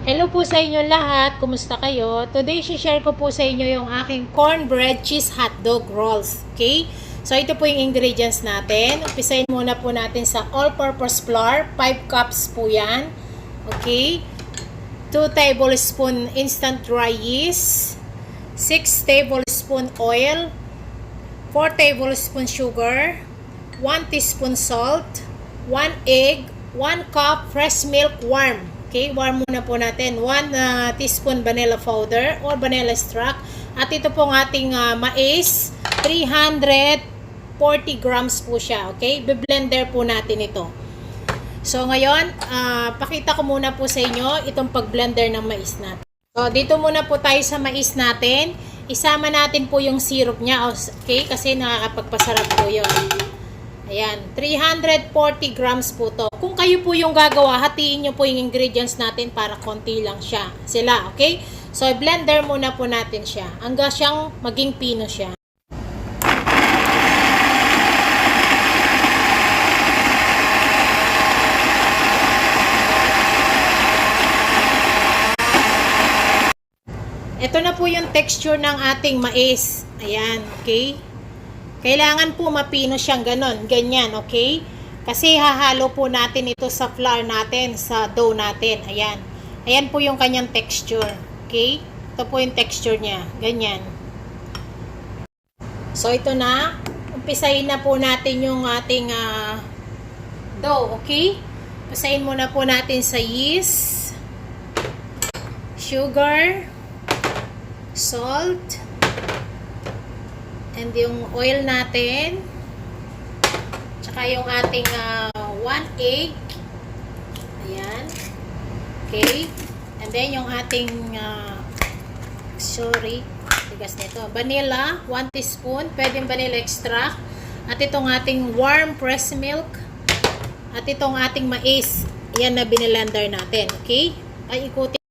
Hello po sa inyo lahat. Kumusta kayo? Today, share ko po sa inyo yung aking cornbread cheese hotdog rolls. Okay? So, ito po yung ingredients natin. Umpisahin muna po natin sa all-purpose flour. 5 cups po yan. Okay? 2 tablespoon instant dry yeast. 6 tablespoon oil. 4 tablespoon sugar. 1 teaspoon salt. 1 egg. 1 cup fresh milk warm. Okay, warm muna po natin. 1 teaspoon vanilla powder or vanilla extract. At ito pong ating mais, 340 grams po siya. Okay, be-blender po natin ito. So ngayon, pakita ko muna po sa inyo itong pag-blender ng mais natin. So dito muna po tayo sa mais natin. Isama natin po yung syrup niya. Okay, kasi nakakapagpasarap po yun. Ayan, 340 grams po to. Kung kayo po yung gagawa, hatiin nyo po yung ingredients natin para konti lang sila, okay? So, blender muna po natin siya. Hanggang siyang maging pino siya. Ito na po yung texture ng ating mais. Ayan, okay? Kailangan po mapino siyang ganyan, okay? Kasi hahalo po natin ito sa flour natin, sa dough natin. Ayan. Ayan po yung kanyang texture, okay? Ito po yung texture niya, ganyan. So, ito na. Umpisahin na po natin yung ating dough, okay? Umpisahin muna po natin sa yeast, sugar, salt, and yung oil natin, tsaka yung ating 1 egg, ayan, okay, and then yung ating tigas nito, vanilla, 1 teaspoon, pwedeng vanilla extract, at itong ating warm pressed milk, at itong ating mais, ayan na binilender natin, okay, ay ikutin,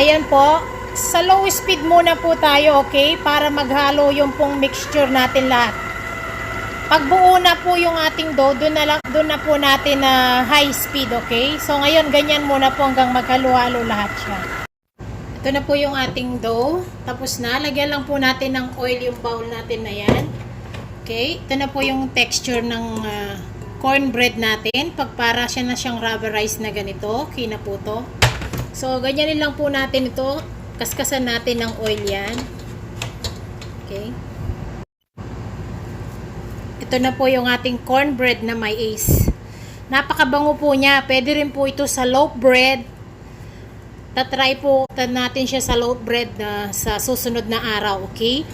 ayan po. Sa low speed muna po tayo, okay? Para maghalo yung pong mixture natin lahat. Pag buo na po yung ating dough, doon na po natin na high speed, okay? So ngayon, ganyan muna po hanggang maghalo-halo lahat siya. Ito na po yung ating dough. Tapos na, lagyan lang po natin ng oil yung bowl natin na yan. Okay? Ito na po yung texture ng cornbread natin. Pag para siya na siyang rubberized na ganito, okay na po to. So, ganyanin lang po natin ito. Kaskasan natin ng oil yan. Okay. Ito na po yung ating cornbread na mais. Napakabango po niya. Pwede rin po ito sa loaf bread. Tatry po natin siya sa loaf bread na sa susunod na araw. Okay.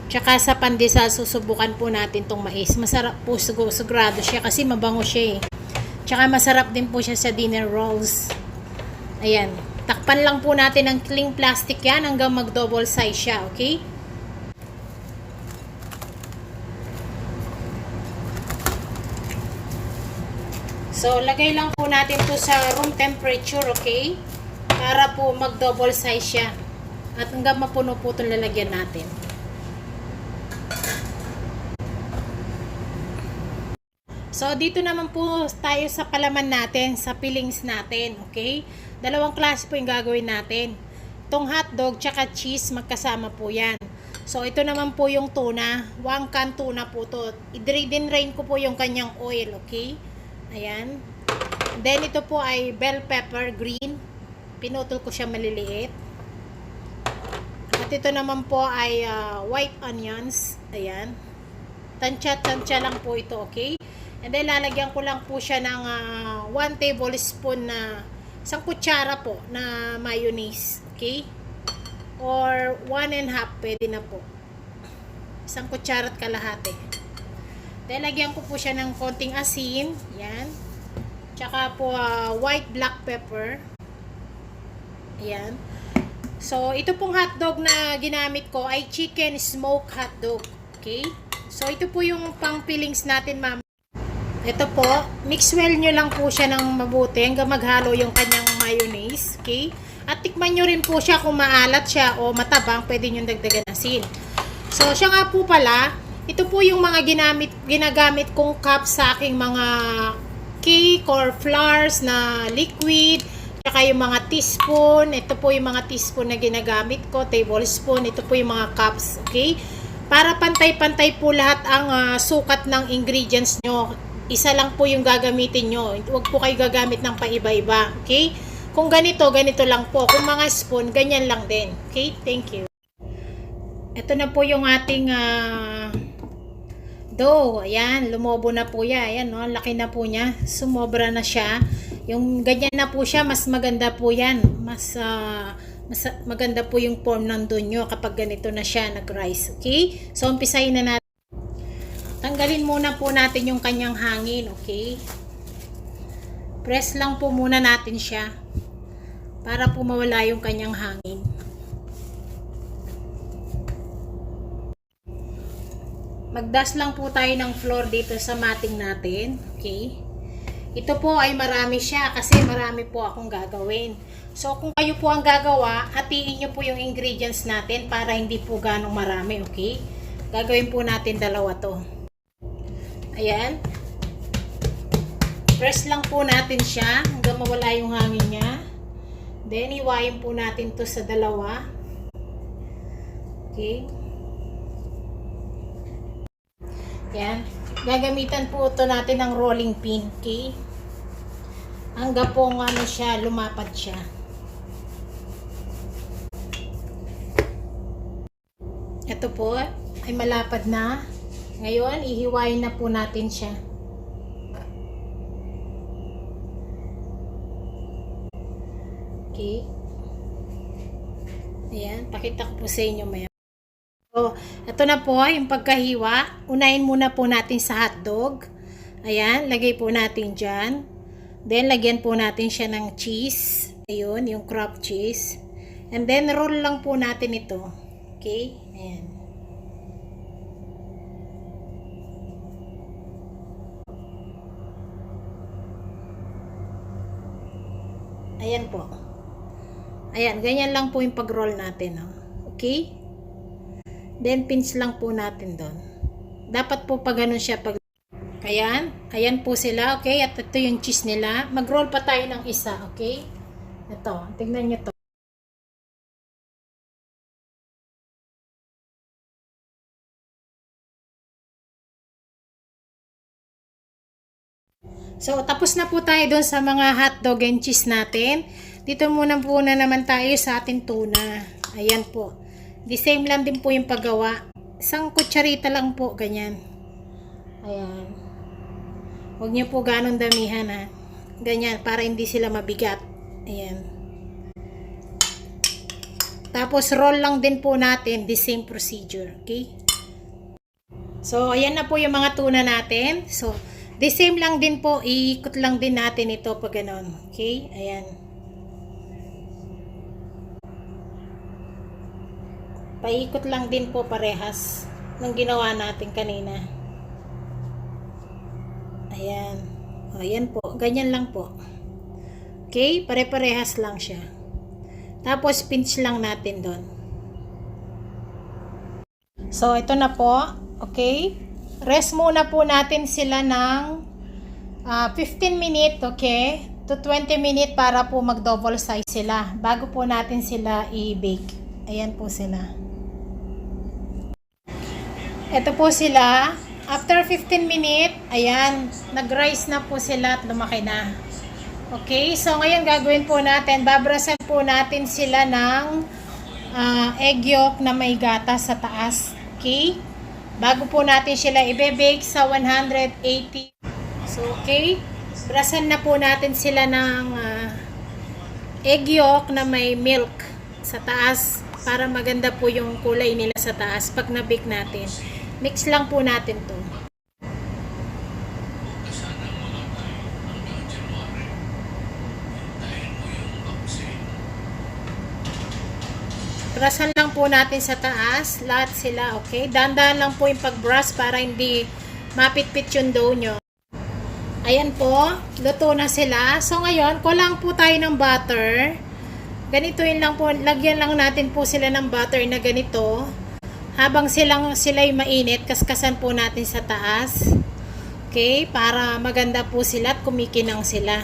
Tsaka sa pandesal, susubukan po natin tong mais. Masarap po sigurado siya kasi mabango siya eh. Tsaka masarap din po siya sa dinner rolls. Ayan. Takpan lang po natin ng cling plastic yan hanggang mag-double size siya, okay? So, lagay lang po natin to sa room temperature, okay? Para po mag-double size siya. At hanggang mapuno po itong lalagyan natin. So, dito naman po tayo sa palaman natin, sa fillings natin, okay? Dalawang klase po yung gagawin natin. Itong hotdog tsaka cheese, magkasama po yan. So, ito naman po yung tuna. 1 can tuna po to. I-drain ko po yung kanyang oil, okay? Ayan. Then, ito po ay bell pepper green. Pinutol ko siya maliliit. At ito naman po ay white onions. Ayan. Tansya lang po ito, okay? And then, lalagyan ko lang po siya ng 1 tablespoon na isang kutsara po na mayonnaise. Okay? Or 1.5 pwede na po. Isang kutsara at kalahati. Then, lagyan ko po siya ng konting asin. Yan. Tsaka po white black pepper. Ayan. So, ito pong hotdog na ginamit ko ay chicken smoke hotdog. Okay? So, ito po yung pang fillings natin, ma'am. Ito po, mix well nyo lang po siya ng mabuti hanggang maghalo yung kanyang mayonnaise, okay? At tikman nyo rin po siya kung maalat siya o matabang, pwede nyo dagdagan asin. So, siya nga po pala, ito po yung mga ginagamit kong cup sa aking mga cake or flours na liquid, Saka yung mga teaspoon, ito po yung mga teaspoon na ginagamit ko, tablespoon, ito po yung mga cups, okay? Para pantay-pantay po lahat ang sukat ng ingredients nyo. Isa lang po yung gagamitin nyo. Huwag po kayo gagamit ng paiba-iba, okay? Kung ganito, ganito lang po. Kung mga spoon, ganyan lang din. Okay? Thank you. Ito na po yung ating dough. Ayan, lumobo na po yan. Ayan, no? Laki na po niya. Sumobra na siya. Yung ganyan na po siya, mas maganda po yan. Mas maganda po yung form ng dough nyo kapag ganito na siya, nag-rise. Okay? So, umpisahin na natin. Tanggalin muna po natin yung kanyang hangin. Okay? Press lang po muna natin siya para po mawala yung kanyang hangin. Magdust lang po tayo ng flour dito sa matting natin. Okay? Ito po ay marami siya kasi marami po akong gagawin. So, kung kayo po ang gagawa, hatiin nyo po yung ingredients natin para hindi po ganong marami. Okay? Gagawin po natin dalawa to. Ayan. Press lang po natin siya hanggang mawala yung hangin niya. Then, iwain po natin to sa dalawa. Okay? Yan. Gagamitan po ito natin ng rolling pin. Okay? Hanggang po siya, lumapad siya. Ito po ay malapad na. Ngayon, ihiwain na po natin siya. Okay? Ayan. Pakita ko po sa inyo maya. So, ito na po yung pagkahiwa. Unahin muna po natin sa hotdog. Ayan, lagay po natin dyan. Then, lagyan po natin siya ng cheese. Ayun, yung crop cheese. And then, roll lang po natin ito. Okay? Ayan. Ayan po. Ayan, ganyan lang po yung pag-roll natin. Okay? Then, pinch lang po natin doon. Dapat po pag ganun siya. Ayan. Ayan po sila. Okay? At ito yung cheese nila. Mag-roll pa tayo ng isa. Okay? Ito. Tignan nyo to. So, tapos na po tayo doon sa mga hotdog and cheese natin. Dito muna naman tayo sa ating tuna. Ayan po. The same lang din po yung paggawa. Isang kutsarita lang po, ganyan. Ayan. Huwag niyo po ganun damihan, ha. Ganyan, para hindi sila mabigat. Ayan. Tapos, roll lang din po natin, the same procedure. Okay? So, ayan na po yung mga tuna natin. So, the same lang din po, iikot lang din natin ito pag ganun. Okay? Ayan. Paikot lang din po parehas ng ginawa natin kanina. Ayan. O, ayan po. Ganyan lang po. Okay? Pare-parehas lang siya. Tapos, pinch lang natin doon. So, ito na po. Okay? Rest muna po natin sila ng 15 minutes, okay? To 20 minutes para po mag-double size sila. Bago po natin sila i-bake. Ayan po sila. Ito po sila. After 15 minutes, ayan, nag-rise na po sila at lumaki na. Okay, so ngayon gagawin po natin, babrasan po natin sila ng egg yolk na may gatas sa taas. Okay, bago po natin sila i-bake sa 180. So, okay, brasan na po natin sila ng egg yolk na may milk sa taas para maganda po yung kulay nila sa taas pag na-bake natin. Mix lang po natin to. Brasan lang po natin sa taas, lahat sila, okay? Dahan-dahan lang po yung pag-brush para hindi mapitpit yung dough nyo. Ayan po, luto na sila. So ngayon, kulang po tayo ng butter. Ganito yun lang po, lagyan lang natin po sila ng butter na ganito. Habang sila'y mainit, kaskasan po natin sa taas. Okay, para maganda po sila at kumikinang sila.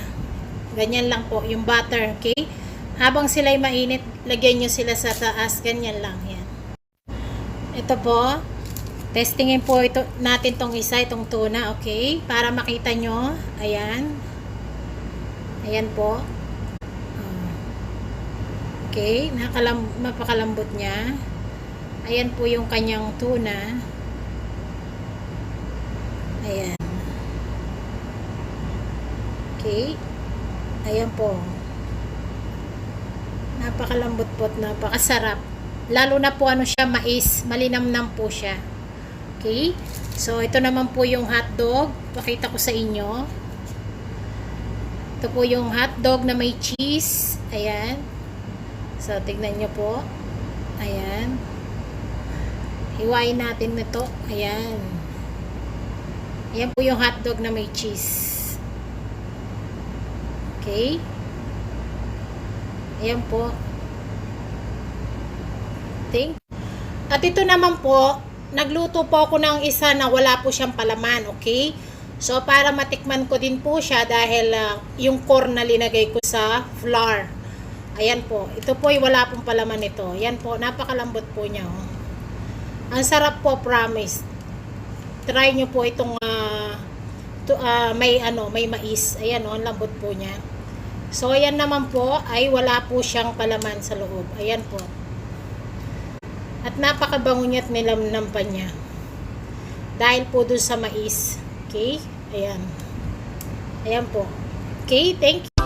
Ganyan lang po, yung butter, okay? Habang sila'y mainit, lagyan nyo sila sa taas. Ganyan lang, yan. Ito po, testingin po ito, natin tong isa, itong tuna, okay? Para makita nyo, ayan. Ayan po. Okay, mapakalambot niya. Ayan po yung kanyang tuna. Ayan. Okay. Ayan po. Napakalambot po at napakasarap. Lalo na po ano siya, mais. Malinamnam po siya. Okay. So, ito naman po yung hotdog. Pakita ko sa inyo. Ito po yung hotdog na may cheese. Ayan. So, tignan nyo po. Ayan. Hiwain natin nito. Ayan. Ayan po yung hotdog na may cheese. Okay. Ayan po. At ito naman po, nagluto po ako ng isa na wala po siyang palaman. Okay. So, para matikman ko din po siya dahil yung corn na linagay ko sa flour. Ayan po. Ito po ay wala pong palaman ito. Ayan po. Napakalambot po niya. Oh. Ang sarap po, promise. Try nyo po itong may mais. Ayan oh, ang lambot po niya. So, ayan naman po ay wala po siyang palaman sa loob. Ayan po. At napakabango niya at nilamnam pa niya. Dahil po dun sa mais. Okay? Ayan. Ayan po. Okay, thank you.